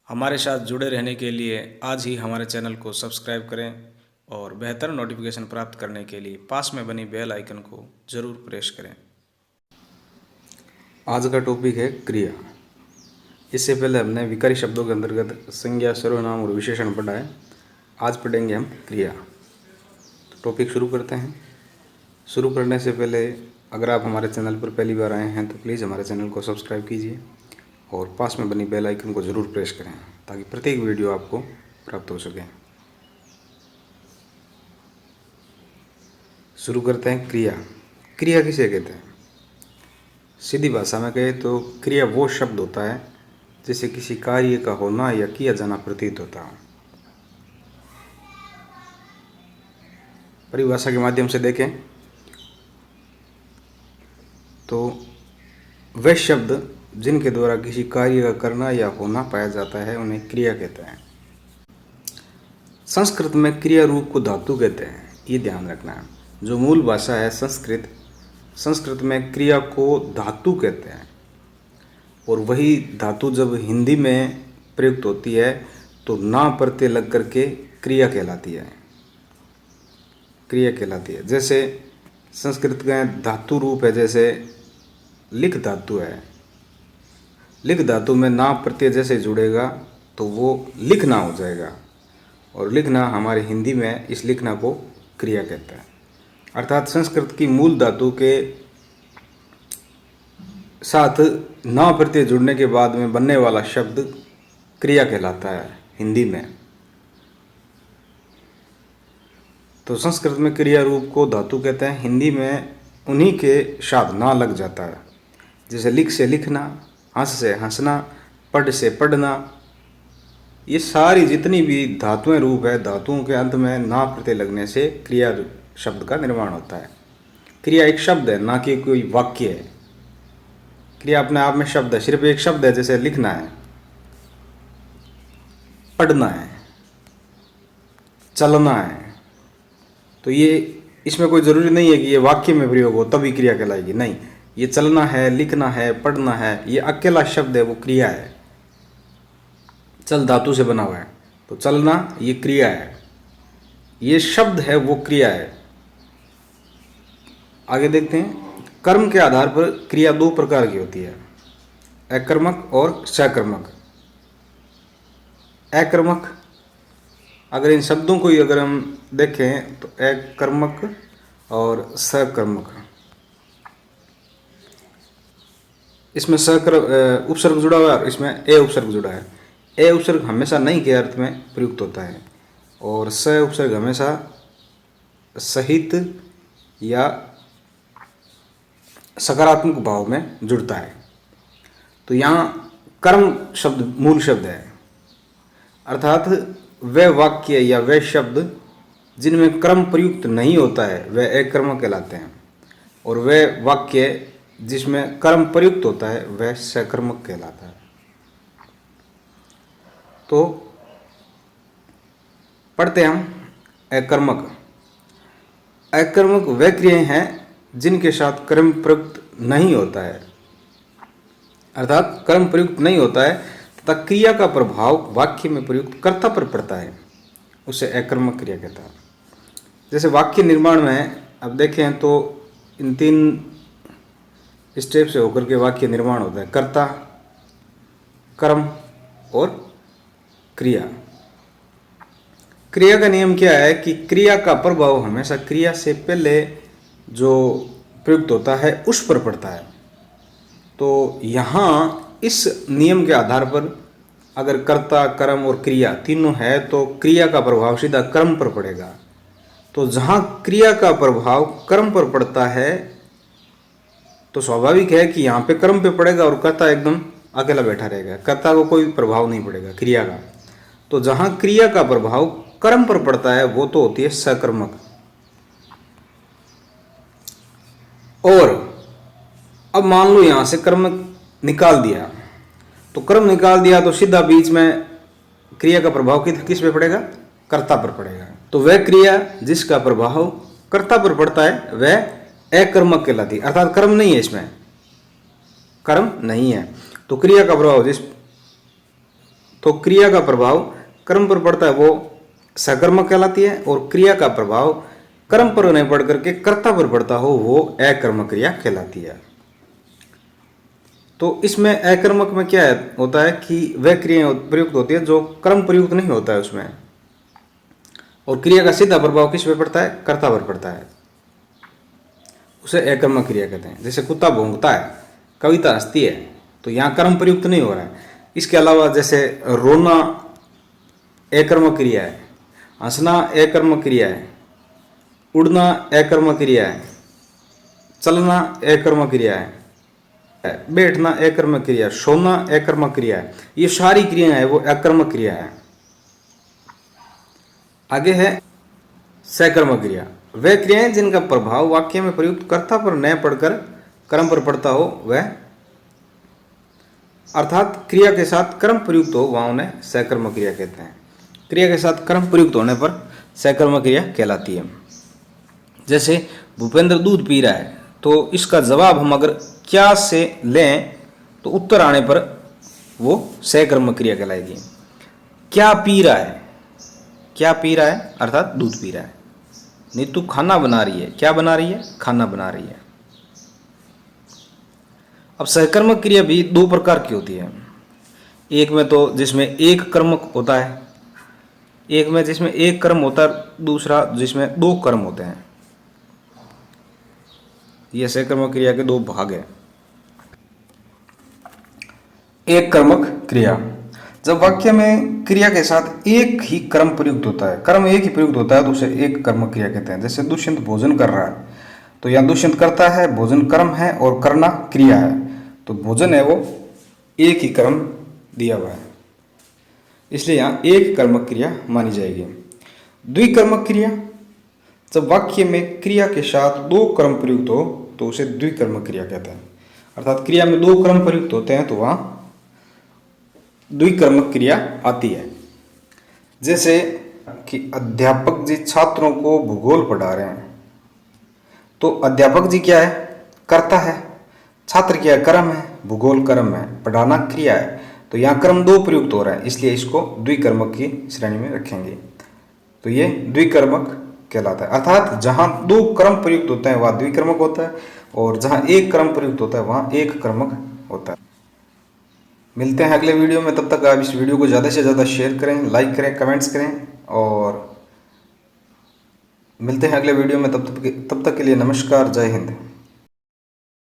हमारे साथ जुड़े रहने के लिए आज ही हमारे चैनल को सब्सक्राइब करें और बेहतर नोटिफिकेशन प्राप्त करने के लिए पास में बनी बेल आइकन को ज़रूर प्रेस करें। आज का टॉपिक है क्रिया। इससे पहले हमने विकारी शब्दों के अंतर्गत संज्ञा, सर्वनाम और विशेषण पढ़ा है। आज पढ़ेंगे हम क्रिया। तो टॉपिक शुरू करते हैं। शुरू करने से पहले अगर आप हमारे चैनल पर पहली बार आए हैं तो प्लीज़ हमारे चैनल को सब्सक्राइब कीजिए और पास में बनी बेल आइकन को ज़रूर प्रेस करें ताकि प्रत्येक वीडियो आपको प्राप्त हो सके। शुरू करते हैं। क्रिया। क्रिया किसे कहते हैं? सीधी भाषा में कहे तो क्रिया वो शब्द होता है जिसे किसी कार्य का होना या किया जाना प्रतीत होता है। परिभाषा के माध्यम से देखें तो वे शब्द जिनके द्वारा किसी कार्य का करना या होना पाया जाता है उन्हें क्रिया कहते हैं। संस्कृत में क्रिया रूप को धातु कहते हैं, ये ध्यान रखना है। जो मूल भाषा है संस्कृत में क्रिया को धातु कहते हैं और वही धातु जब हिंदी में प्रयुक्त होती है तो ना प्रत्यय लग करके क्रिया कहलाती है। क्रिया कहलाती है। जैसे संस्कृत का धातु रूप है, जैसे लिख धातु है। लिख धातु में ना प्रत्यय जैसे जुड़ेगा तो वो लिखना हो जाएगा और लिखना हमारे हिंदी में इस लिखना को क्रिया कहते हैं। अर्थात संस्कृत की मूल धातु के साथ ना प्रत्यय जुड़ने के बाद में बनने वाला शब्द क्रिया कहलाता है हिंदी में। तो संस्कृत में क्रिया रूप को धातु कहते हैं, हिंदी में उन्हीं के साथ ना लग जाता है। जैसे लिख से लिखना, हंस से हंसना, पढ़ से पढ़ना, ये सारी जितनी भी धातुएं रूप है, धातुओं के अंत में ना प्रत्यय लगने से क्रिया शब्द का निर्माण होता है। क्रिया एक शब्द है, ना कि कोई वाक्य है। क्रिया अपने आप में शब्द है, सिर्फ एक शब्द है। जैसे लिखना है, पढ़ना है, चलना है, तो ये इसमें कोई ज़रूरी नहीं है कि ये वाक्य में प्रयोग हो तभी क्रिया कहलाएगी। नहीं, ये चलना है, लिखना है, पढ़ना है, ये अकेला शब्द है, वो क्रिया है। चल धातु से बना हुआ है तो चलना ये क्रिया है। ये शब्द है वो क्रिया है। आगे देखते हैं। कर्म के आधार पर क्रिया दो प्रकार की होती है, अकर्मक और सकर्मक। अकर्मक, अगर इन शब्दों को ही अगर हम देखें तो अकर्मक और सकर्मक, इसमें उपसर्ग जुड़ा हुआ है और इसमें ए उपसर्ग जुड़ा है। ए उपसर्ग हमेशा नहीं के अर्थ में प्रयुक्त होता है और स उपसर्ग हमेशा सहित या सकारात्मक भाव में जुड़ता है। तो यहाँ कर्म शब्द मूल शब्द है, अर्थात वे वाक्य या वे शब्द जिनमें कर्म प्रयुक्त नहीं होता है वे अकर्मक कहलाते हैं और वे वाक्य जिसमें कर्म प्रयुक्त होता है वह सकर्मक कहलाता है। तो पढ़ते हम अकर्मक। अकर्मक वे क्रियाएं हैं जिनके साथ कर्म प्रयुक्त नहीं होता है, अर्थात कर्म प्रयुक्त नहीं होता है तथा क्रिया का प्रभाव वाक्य में प्रयुक्त कर्ता पर पड़ता है, उसे अकर्मक क्रिया कहता है। जैसे वाक्य निर्माण में अब देखें तो इन तीन स्टेप से होकर के वाक्य निर्माण होता है, कर्ता, कर्म और क्रिया। क्रिया का नियम क्या है कि क्रिया का प्रभाव हमेशा क्रिया से पहले जो प्रयुक्त होता है उस पर पड़ता है। तो यहाँ इस नियम के आधार पर अगर कर्ता, कर्म और क्रिया तीनों है तो क्रिया का प्रभाव सीधा कर्म पर पड़ेगा। तो जहाँ क्रिया का प्रभाव कर्म पर पड़ता है तो स्वाभाविक है कि यहाँ पे कर्म पे पड़ेगा और कर्ता एकदम अकेला बैठा रहेगा, कर्ता को कोई प्रभाव नहीं पड़ेगा क्रिया का। तो जहाँ क्रिया का प्रभाव कर्म पर पड़ता है वो तो होती है सकर्मक। और अब मान लो यहाँ से कर्म निकाल दिया, तो कर्म निकाल दिया तो सीधा बीच में क्रिया का प्रभाव किस पे पड़ेगा? कर्ता पर पड़ेगा। तो वह क्रिया जिसका प्रभाव कर्ता पर पड़ता है वह अकर्मक कहलाती है, अर्थात कर्म नहीं है, इसमें कर्म नहीं है। तो क्रिया का प्रभाव जिस तो क्रिया का प्रभाव कर्म पर पड़ता है वो सकर्मक कहलाती है, और क्रिया का प्रभाव कर्म पर नहीं पड़ करके कर्ता पर पड़ता हो वो अकर्मक क्रिया कहलाती है। तो इसमें अकर्मक में क्या होता है कि वह क्रिया प्रयुक्त होती है जो कर्म प्रयुक्त नहीं होता है उसमें, और क्रिया का सीधा प्रभाव किस पे पड़ता है, कर्ता पर पड़ता है, उसे अकर्मक क्रिया कहते हैं। जैसे कुत्ता भौंकता है, कविता हंसती है, तो यहाँ कर्म प्रयुक्त नहीं हो रहा है। इसके अलावा जैसे रोना अकर्मक क्रिया है, हंसना अकर्मक क्रिया है, उड़ना अकर्मक क्रिया है, चलना अकर्मक क्रिया है, बैठना अकर्मक क्रिया, सोना अकर्मक क्रिया है। ये सारी क्रियाएं हैं वो अकर्मक क्रिया है। आगे है सकर्मक क्रिया, वह क्रियाएं जिनका प्रभाव वाक्य में प्रयुक्त कर्ता पर न पड़कर कर्म पर पड़ता हो, वह अर्थात क्रिया के साथ कर्म प्रयुक्त हो, वहां उन्हें सकर्मक क्रिया कहते हैं। क्रिया के साथ कर्म प्रयुक्त होने पर सकर्मक क्रिया कहलाती है। जैसे भूपेंद्र दूध पी रहा है, तो इसका जवाब हम अगर क्या से लें तो उत्तर आने पर वो सकर्मक क्रिया कहलाएगी। क्या पी रहा है, क्या पी रहा है अर्थात दूध पी रहा है। नीतू खाना बना रही है, क्या बना रही है, खाना बना रही है। अब सकर्मक क्रिया भी दो प्रकार की होती है, एक में तो जिसमें एक कर्मक होता है, एक में जिसमें एक कर्म होता है, दूसरा जिसमें दो कर्म होते हैं। यह सकर्मक क्रिया के दो भाग हैं। एक कर्मक क्रिया, जब वाक्य में क्रिया के साथ एक ही कर्म प्रयुक्त होता है, कर्म एक ही प्रयुक्त होता है तो उसे एक कर्मक क्रिया कहते हैं। जैसे दुष्यंत भोजन कर रहा है, तो यहाँ दुष्यंत करता है, भोजन कर्म है और करना क्रिया है, तो भोजन है वो एक ही कर्म दिया हुआ है, इसलिए यहाँ एक कर्मक क्रिया मानी जाएगी। द्विकर्मक क्रिया, जब वाक्य में क्रिया के साथ दो कर्म प्रयुक्त हो तो उसे द्विकर्मक क्रिया कहते हैं। अर्थात क्रिया में दो कर्म प्रयुक्त होते हैं तो वहां द्विकर्मक क्रिया आती है। जैसे कि अध्यापक जी छात्रों को भूगोल पढ़ा रहे हैं, तो अध्यापक जी क्या है, कर्ता है, छात्र क्या है, कर्म है, भूगोल कर्म है, पढ़ाना क्रिया है, तो यहाँ कर्म दो प्रयुक्त हो रहा है, इसलिए इसको द्विकर्मक की श्रेणी में रखेंगे। तो ये द्विकर्मक कहलाता है। अर्थात जहां दो कर्म प्रयुक्त होते हैं वह द्विकर्मक होता है, और जहां एक कर्म प्रयुक्त होता है वहां एक कर्मक होता है। मिलते हैं अगले वीडियो में, तब तक आप इस वीडियो को ज़्यादा से ज़्यादा शेयर करें, लाइक करें, कमेंट्स करें, और मिलते हैं अगले वीडियो में। तब तक के लिए नमस्कार, जय हिंद।